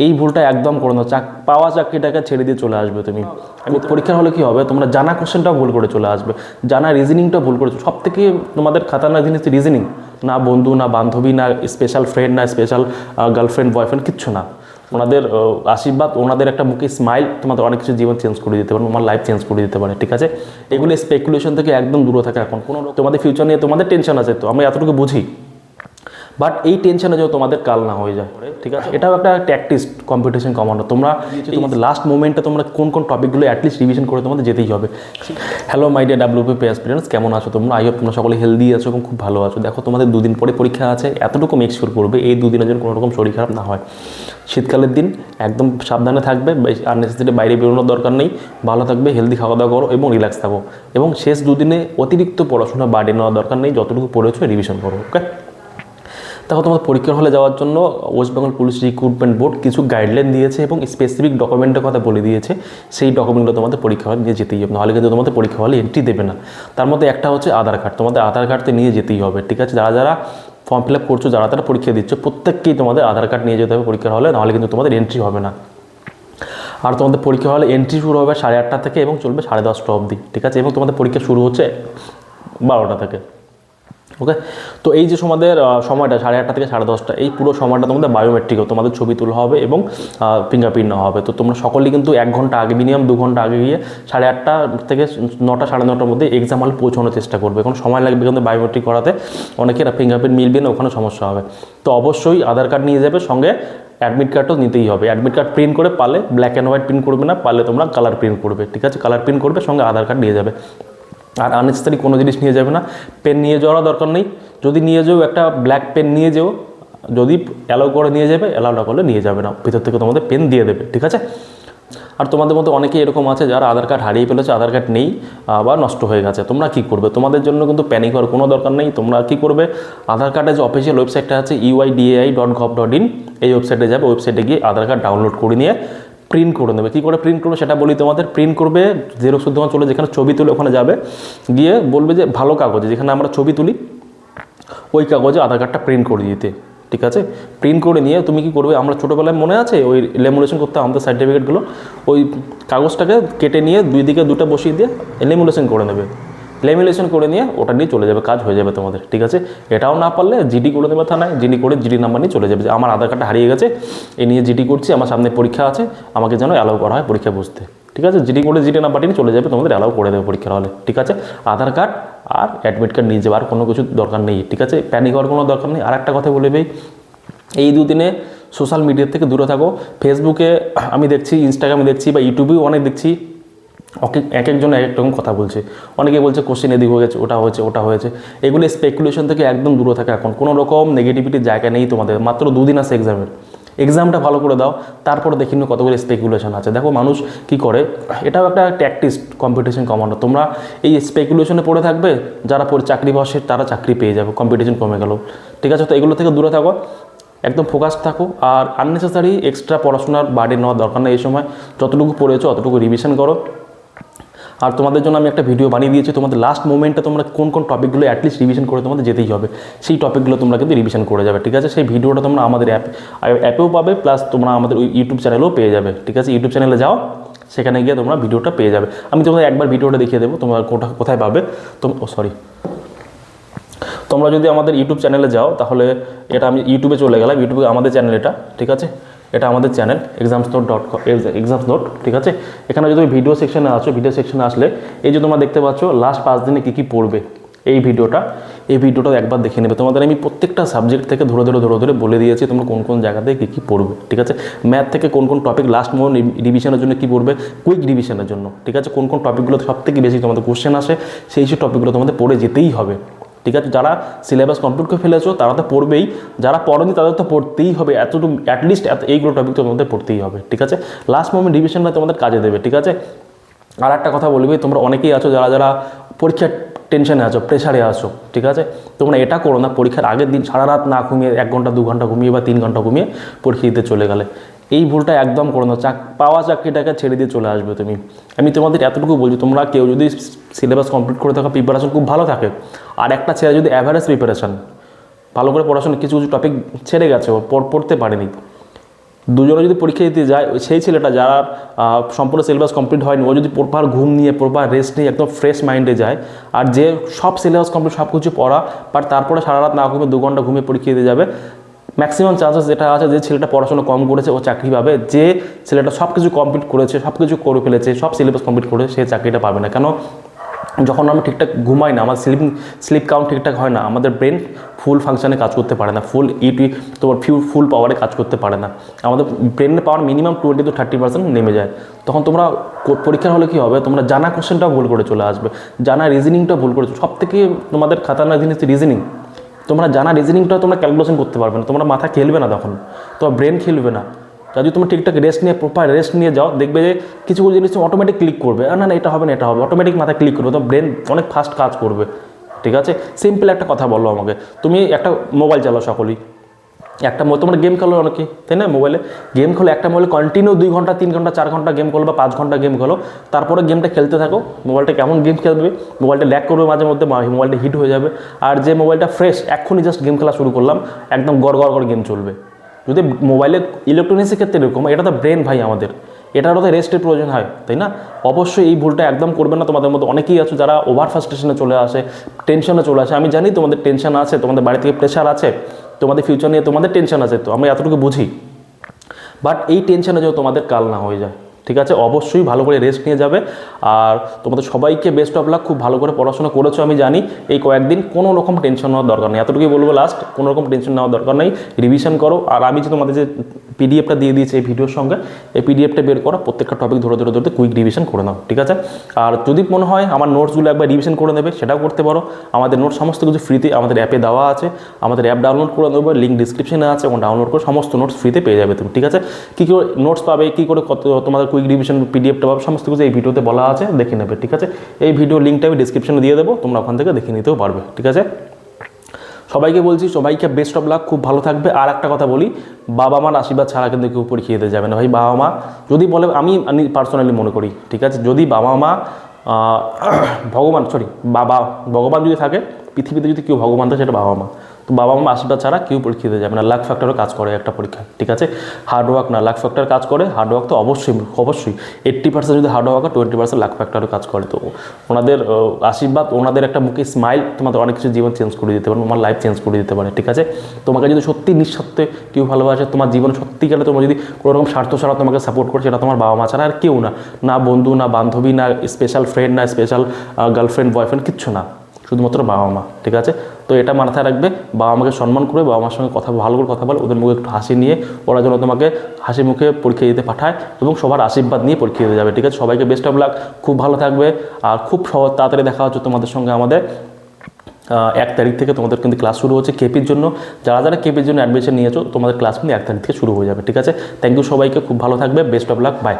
এই ভুলটা একদম করো না। পাওয়া চাকরিটাকে ছেড়ে দিয়ে চলে আসবে তুমি। আমি পরীক্ষার হলে কী হবে, তোমরা জানা কোশ্চেনটাও ভুল করে চলে আসবে, জানা রিজনিংটা ভুল করে। সব থেকে তোমাদের খাতারনাক জিনিস রিজনিং। না বন্ধু, না বান্ধবী, না স্পেশাল ফ্রেন্ড, না স্পেশাল গার্লফ্রেন্ড বয়ফ্রেন্ড, কিচ্ছু না। ওনাদের আশীর্বাদ, ওনাদের একটা মুখে স্মাইল তোমাদের অনেক কিছু জীবন চেঞ্জ করে দিতে পারে, তোমার লাইফ চেঞ্জ করে দিতে পারে। ঠিক আছে, এগুলো স্পেকুলেশন থেকে একদম দূরে থাকে। এখন কোনো তোমাদের ফিউচার নিয়ে তোমাদের টেনশন আছে, তো আমি এতটুকু বুঝি, বাট এই টেনশনে যেন তোমাদের কাল না হয়ে যায়। ঠিক আছে, এটাও একটা ট্যাকটিস কম্পিটিশন কমানো। তোমরা তোমাদের লাস্ট মোমেন্টে তোমরা কোন কোন টপিকগুলো অ্যাটলিস্ট রিভিশন করে তোমাদের যেতেই হবে। Hello my dear WPP aspirants, কেমন আছো তোমরা? আই হোপ তোমরা সকলে হেলদি আছো এবং খুব ভালো আছো। দেখো, তোমাদের দুদিন পরে পরীক্ষা আছে, এতটুকু মেক শিওর করবে এই দুদিনের জন্য কোনো রকম শরীর খারাপ না হয়। শীতকালের দিন একদম সাবধানে থাকবে, আননেসেসারি বাইরে বেরোনোর দরকার নেই, ভালো থাকবে, হেলদি খাওয়া দাওয়া করো এবং রিল্যাক্স থাকো। এবং শেষ দুদিনে অতিরিক্ত পড়াশোনা বাড়ি নেওয়ার দরকার নেই, যতটুকু পড়েছো রিভিশন করো। ওকে, দেখো, তোমাদের পরীক্ষার হলে যাওয়ার জন্য West Bengal police recruitment board কিছু গাইডলাইন দিয়েছে এবং স্পেসিফিক ডকুমেন্টের কথা বলে দিয়েছে। সেই ডকুমেন্টগুলো তোমাদের পরীক্ষা হলে নিয়ে যেতেই হবে, নাহলে কিন্তু তোমাদের পরীক্ষা হলে এন্ট্রি দেবে না। তার মধ্যে একটা হচ্ছে আধার কার্ড, তোমাদের আধার কার্ডতে নিয়ে যেতেই হবে। ঠিক আছে, যারা যারা ফর্ম ফিল আপ করছো, যারা তারা পরীক্ষা দিচ্ছ, প্রত্যেককেই তোমাদের আধার কার্ড নিয়ে যেতে হবে পরীক্ষার হলে, নাহলে কিন্তু তোমাদের এন্ট্রি হবে না। আর তোমাদের পরীক্ষা হলে এন্ট্রি শুরু হবে 8:30 থেকে এবং চলবে 10:30 অবধি। ঠিক আছে, এবং তোমাদের পরীক্ষা শুরু হচ্ছে 12টা থেকে। ওকে, তো এই যে তোমাদের সময়টা 8:30 থেকে 10:30, এই পুরো সময়টা তোমাদের বায়োমেট্রিকও, তোমাদের ছবি তোলা হবে এবং ফিঙ্গারপ্রিন্ট নেওয়া হবে। তো তোমরা সকলেই কিন্তু 1 ঘন্টা আগে, মিনিমাম 2 ঘন্টা আগে গিয়ে 8:30 থেকে 9টা 9:30টার মধ্যে এক্সাম হলে পৌঁছানোর চেষ্টা করবে। এখন সময় লাগবে কিন্তু বায়োমেট্রিক করাতে, অনেকের ফিঙ্গারপ্রিন্ট মিলবে না, ওখানে সমস্যা হবে। তো অবশ্যই আধার কার্ড নিয়ে যাবে, সঙ্গে অ্যাডমিট কার্ডও নিতেই হবে। অ্যাডমিট কার্ড প্রিন্ট করে, পারলে ব্ল্যাক অ্যান্ড হোয়াইট প্রিন্ট করবে না, পারলে তোমরা কালার প্রিন্ট করবে। ঠিক আছে, কালার প্রিন্ট করবে, সঙ্গে আধার কার্ড নিয়ে যাবে। আর আননেসেসারি কোনো জিনিস নিয়ে যাবে না, পেন নিয়ে যাওয়ার দরকার নেই। যদি নিয়ে যাও, একটা ব্ল্যাক পেন নিয়ে যাও, যদি অ্যালাউ করে নিয়ে যাবে, অ্যালাউ না করলে নিয়ে যাবে না, ভিতর থেকে তোমাদের পেন দিয়ে দেবে। ঠিক আছে, আর তোমাদের মধ্যে অনেকেই এরকম আছে যারা আধার কার্ড হারিয়ে ফেলেছে, আধার কার্ড নেই বা নষ্ট হয়ে গেছে। তোমরা কী করবে? তোমাদের জন্য কিন্তু প্যানিক হওয়ার কোনো দরকার নেই। তোমরা কী করবে, আধার কার্ডের যে অফিসিয়াল ওয়েবসাইটটা আছে uidai.gov.in, এই ওয়েবসাইটে যাবে, ওয়েবসাইটে গিয়ে আধার কার্ড ডাউনলোড করে নিয়ে প্রিন্ট করে নেবে। কী করে প্রিন্ট করবে সেটা বলি তোমাদের। প্রিন্ট করবে, জেরক্স দোকান চলে, যেখানে ছবি তুলে ওখানে যাবে, গিয়ে বলবে যে ভালো কাগজে যেখানে আমরা ছবি তুলি ওই কাগজে আধার কার্ডটা প্রিন্ট করে দিতে। ঠিক আছে, প্রিন্ট করে নিয়ে তুমি কী করবে, আমরা ছোটোবেলায় মনে আছে ওই লেমুলেশন করতে আমাদের সার্টিফিকেটগুলো, ওই কাগজটাকে কেটে নিয়ে দুই দিকে দুটো বসিয়ে দিয়ে লেমুলেশন করে নেবে। লেমিনেশন করে নিয়ে ওটা নিয়ে চলে যাবে, কাজ হয়ে যাবে তোমাদের। ঠিক আছে, এটাও না পারলে জিডি করে দেবে থানায়, জিডি করে জিডি নাম্বার নিয়ে চলে যাবে যে আমার আধার কার্ডটা হারিয়ে গেছে, এ নিয়ে জিডি করছি, আমার সামনে পরীক্ষা আছে, আমাকে যেন অ্যালাউ করা হয় পরীক্ষা বসতে। ঠিক আছে, জিডি করে জিডি নাম্বারটি নিয়ে চলে যাবে, তোমাদের অ্যালাউ করে দেবে পরীক্ষার হলে। ঠিক আছে, আধার কার্ড আর অ্যাডমিট কার্ড নিয়ে যাবে, আর কোনো কিছু দরকার নেই। ঠিক আছে, প্যানিক হওয়ার কোনো দরকার নেই। আর একটা কথা বলে দেই, এই দুদিনে সোশ্যাল মিডিয়া থেকে দূরে থাকো। ফেসবুকে আমি দেখছি, ইনস্টাগ্রামে দেখছি, বা ইউটিউবেও অনেক দেখছি, এক একজন এক এক রকম কথা বলছে। অনেকে বলছে কোশ্চেন এদিক হয়ে গেছে, ওটা হয়েছে, ওটা হয়েছে। এগুলো স্পেকুলেশন থেকে একদম দূরে থাকে। এখন কোনো রকম নেগেটিভিটির জায়গা নেই তোমাদের। মাত্র 2 দিন আছে এক্সামটা ভালো করে দাও, তারপরে দেখি না কতগুলো স্পেকুলেশন আছে। দেখো মানুষ কি করে, এটাও একটা ট্যাকটিস কম্পিটিশন কমানো। তোমরা এই স্পেকুলেশনে পড়ে থাকবে, যারা চাকরি বসে তারা চাকরি পেয়ে যাবে, কম্পিটিশন কমে গেল। ঠিক আছে, তো এগুলো থেকে দূরে থাকো, একদম ফোকাস থাকো। আর আননেসেসারি এক্সট্রা পড়াশোনার বাড়ি নেওয়ার দরকার নেই। এই সময় যতটুকু পড়েছো অতটুকু রিভিশন করো। আর তোমাদের জন্য আমি একটা ভিডিও বানিয়ে দিয়েছি, তোমাদের লাস্ট মোমেন্টে তোমরা কোন কোন টপিকগুলো অ্যাটলিস্ট রিভিশন করে তোমাদের যেতেই হবে, সেই টপিকগুলো তোমরা কিন্তু রিভিশন করে যাবে। ঠিক আছে, সেই ভিডিওটা তোমরা আমাদের অ্যাপেও পাবে, প্লাস তোমরা আমাদের ইউটিউব চ্যানেলেও পেয়ে যাবে। ঠিক আছে, ইউটিউব চ্যানেলে যাও, সেখানে গিয়ে তোমরা ভিডিওটা পেয়ে যাবে। আমি তোমাদের একবার ভিডিওটা দেখিয়ে দেবো তোমরা কোথায় পাবে। তোমরা যদি আমাদের ইউটিউব চ্যানেলে যাও, তাহলে এটা আমি ইউটিউবে চলে গেলাম, ইউটিউবে আমাদের চ্যানেল এটা। ঠিক আছে, এটা আমাদের চ্যানেল examsnote.com, examsnote। ঠিক আছে, এখানে যদি ভিডিও সেকশনে আসো, ভিডিও সেকশনে আসলে এই যে তোমরা দেখতে পাচ্ছ লাস্ট 5 দিনে কী কী পড়বে, এই ভিডিওটা একবার দেখে নেবে। তোমাদের আমি প্রত্যেকটা সাবজেক্ট থেকে ধরে ধরে বলে দিয়েছি তোমরা কোন কোন জায়গাতে কী পড়বে। ঠিক আছে, ম্যাথ থেকে কোন কোন টপিক লাস্ট মোমেন্ট রিভিশনের জন্য কী পড়বে, কুইক রিভিশনের জন্য। ঠিক আছে, কোন কোন টপিকগুলো সবথেকে বেশি তোমাদের কোশ্চেন আসে, সেই টপিকগুলো তোমাদের পড়ে যেতেই হবে। ঠিক আছে, যারা সিলেবাস কমপ্লিট করে ফেলেছো তারা তো পড়বেই, যারা পড়েনি তাদের তো পড়তেই হবে, এতটুকু অ্যাটলিস্ট এইগুলো টপিক তো তোমাদের পড়তেই হবে। ঠিক আছে, লাস্ট মোমেন্ট রিভিশনটা তোমাদের কাজে দেবে। ঠিক আছে, আর একটা কথা বলবি, তোমরা অনেকেই আছো যারা পরীক্ষার টেনশনে আছো, প্রেশারে আছো। ঠিক আছে, তোমরা এটা করো না, পরীক্ষার আগের দিন সারা রাত না ঘুমিয়ে 1 ঘন্টা 2 ঘন্টা ঘুমিয়ে বা 3 ঘন্টা ঘুমিয়ে পরীক্ষা দিতে চলে গেলে, এই ভুলটা একদম করো না। পাওয়া চাকরিটাকে ছেড়ে দিয়ে চলে আসবে তুমি। আমি তোমাদের এতটুকু বলছি, তোমরা কেউ যদি সিলেবাস কমপ্লিট করে থাকা, প্রিপারেশন খুব ভালো থাকে, আর একটা ছেড়ে যদি অ্যাভারেজ প্রিপারেশন, ভালো করে পড়াশোনা কিছু টপিক ছেড়ে গেছে, পড়তে পারেনি, দুজনে যদি পরীক্ষা দিতে যায়, সেই ছেলেটা যারা সম্পূর্ণ সিলেবাস কমপ্লিট হয়নি, ও যদি প্রপার ঘুম নিয়ে প্রপার রেস্ট নিয়ে একদম ফ্রেশ মাইন্ডে যায়, আর যে সব সিলেবাস কমপ্লিট সব কিছু পড়া, বাট তারপরে সারা রাত না ঘুমিয়ে 2 ঘন্টা ঘুমিয়ে পরীক্ষা দিতে যাবে, ম্যাক্সিমাম চান্সেস যেটা আছে, যে ছেলেটা পড়াশোনা কম করেছে ও চাকরি পাবে, যে ছেলেটা সব কিছু কমপ্লিট করেছে, সব কিছু করে ফেলেছে, সব সিলেবাস কমপ্লিট করেছে, সে চাকরিটা পাবে না। কেন? যখন আমরা ঠিকঠাক ঘুমাই না, আমার স্লিপ কাউন্ট ঠিকঠাক হয় না, আমাদের ব্রেন ফুল ফাংশনে কাজ করতে পারে না, তোমার ফুল পাওয়ারে কাজ করতে পারে না, আমাদের ব্রেনের পাওয়ার মিনিমাম 20 to 30% নেমে যায়। তখন তোমরা পরীক্ষার হলে কী হবে, তোমরা জানা কোশ্চেনটাও ভুল করে চলে আসবে, জানা রিজনিংটাও ভুল করে। সব থেকে তোমাদের খাতারনাক জিনিস রিজনিং। তোমরা জানা রিজনিংটাও তোমরা ক্যালকুলেশন করতে পারবে না, তোমরা মাথা খেলবে না, তখন তোমার ব্রেন খেলবে না। যদি তুমি ঠিকঠাক রেস্ট নিয়ে প্রপার রেস্ট নিয়ে যাও, দেখবে যে কিছু কিছু জিনিস তুমি অটোমেটিক ক্লিক করবে, না না এটা হবে না, এটা হবে, অটোমেটিক মাথায় ক্লিক করবে, তোমার ব্রেন অনেক ফাস্ট কাজ করবে। ঠিক আছে, সিম্পল একটা কথা বলো আমাকে, তুমি একটা মোবাইল চালাও সকলেই, তোমরা গেম খেলো অনেকে, তাই না? মোবাইলে গেম খেলো, একটা মোবাইলে কন্টিনিউ 2 ঘন্টা 3 ঘন্টা 4 ঘন্টা গেম খেলো বা 5 ঘন্টা গেম খেলো, তারপরে গেমটা খেলতে থাকো, মোবাইলটা কেমন গেম খেলবে, মোবাইলটা ল্যাগ করবে মাঝে মধ্যে, মোবাইলটা হিট হয়ে যাবে। আর যে মোবাইলটা ফ্রেশ, এক্ষুনি জাস্ট গেম খেলা শুরু করলাম, একদম গড় গেম চলবে। যদি মোবাইলে ইলেকট্রনিক্সের ক্ষেত্রে এরকম, এটা তো ব্রেন ভাই আমাদের, এটারও তো রেস্টের প্রয়োজন হয়, তাই না? অবশ্যই এই ভুলটা একদম করবে না। তোমাদের মধ্যে অনেকেই আছে যারা ওভার ফার্স্ট্রেশনে চলে আসে, টেনশনে চলে আসে। আমি জানি তোমাদের টেনশন আছে, তোমাদের বাড়ি থেকে প্রেশার আছে, তোমাদের ফিউচার নিয়ে তোমাদের টেনশন আছে, তো আমরা এতটুকু বুঝি। বাট এই টেনশনে যেন তোমাদের কাল না হয়ে যায়, ঠিক আছে? অবশ্যই ভালো করে রেস্ট নিয়ে যাবে। আর তোমাদের সবাইকে বেস্ট অফ লাক। খুব ভালো করে পড়াশোনা করেছো আমি জানি, এই কয়েকদিন কোনো রকম টেনশন নেওয়ার দরকার নেই, এতটুকুই বলবো লাস্ট, কোনো রকম টেনশন নেওয়ার দরকার নেই, রিভিশন করো। আর আমি যে তোমাদের যে পিডিএফটা দিয়ে দিয়েছি এই ভিডিওর সঙ্গে, এই পিডিএফটা বের করো, প্রত্যেকটা টপিক ধরে কুইক রিভিশন করে নাও, ঠিক আছে? আর যদি মনে হয় আমার নোটসগুলো একবার রিভিশন করে নেবে, সেটাও করতে পারো। আমাদের নোটস সমস্ত কিছু ফ্রিতে আমাদের অ্যাপে দেওয়া আছে, আমাদের অ্যাপ ডাউনলোড করে নেবে, লিঙ্ক ডিসক্রিপশনে আছে, এবং ডাউনলোড করে সমস্ত নোটস ফ্রিতে পেয়ে যাবে তুমি, ঠিক আছে? কী করে নোটস পাবে, কী করে কত তোমাদের কুইক রিভিশন পিডিএফটা পাবে, সমস্ত কিছু এই ভিডিওতে বলা আছে, দেখে নেবে, ঠিক আছে? এই ভিডিও লিঙ্কটা আমি ডিসক্রিপশনে দিয়ে দেবো, তোমরা ওখান থেকে দেখে নিতেও পারবে, ঠিক আছে? সবাইকে বলছি, সবাইকে বেস্ট অফ লাক, খুব ভালো থাকবে। আর একটা কথা বলি, বাবা মার আশীর্বাদ ছাড়া কিন্তু কেউ পরীক্ষা দিতে যাবে না ভাই। বাবা মা যদি বলে, আমি পার্সোনালি মনে করি, ঠিক আছে, যদি বাবা মা ভগবান যদি থাকে পৃথিবীতে, যদি কেউ ভগবান থাকে, সেটা বাবা মা। তো বাবা মা আশীর্বাদ ছাড়া কেউ পরীক্ষা দিতে যাবে না। লাক ফ্যাক্টরও কাজ করে একটা পরীক্ষায়, ঠিক আছে? হার্ডওয়ার্ক না, লাক ফ্যাক্টর কাজ করে। হার্ডওয়ার্ক তো অবশ্যই 80% যদি হার্ডওয়ার্ক হয়, 20% লাক ফ্যাক্টরও কাজ করে। তো ওনাদের আশীর্বাদ, ওনাদের একটা মুখে স্মাইল তোমাদের অনেক কিছু জীবন চেঞ্জ করে দিতে পারে, তোমার লাইফ চেঞ্জ করে দিতে পারে, ঠিক আছে? তোমাকে যদি সত্যি নিঃস্বার্থে কেউ ভালোবাসে, তোমার জীবনে সত্যিকারে তোমার যদি কোনো রকম স্বার্থ ছাড়া তোমাকে সাপোর্ট করে, সেটা তোমার বাবা মা ছাড়া আর কেউ না। না বন্ধু, না বান্ধবী, না স্পেশাল ফ্রেন্ড, না স্পেশাল গার্লফ্রেন্ড বয়ফ্রেন্ড, কিচ্ছু না, শুধুমাত্র বাবা মা, ঠিক আছে? তো এটা মাথায় রাখবে, বাবা মাকে সম্মান করে, বাবা মার সঙ্গে ভালো করে কথা বলে, ওদের মুখে একটু হাসি নিয়ে, ওরা যেন তোমাকে হাসি মুখে পরীক্ষা দিতে পাঠায়, এবং সবার আশীর্বাদ নিয়ে পরীক্ষা দিতে যাবে, ঠিক আছে? সবাইকে বেস্ট অফ লাক, খুব ভালো থাকবে। আর খুব তাড়াতাড়ি দেখা হচ্ছে তোমাদের সঙ্গে আমাদের 1 তারিখ থেকে তোমাদের কিন্তু ক্লাস শুরু হচ্ছে কেপির জন্য। যারা কেপির জন্য অ্যাডমিশন নিয়েছো, তোমাদের ক্লাস কিন্তু 1 তারিখ থেকে শুরু হয়ে যাবে, ঠিক আছে? থ্যাংক ইউ সবাইকে, খুব ভালো থাকবে, বেস্ট অফ লাক, বাই।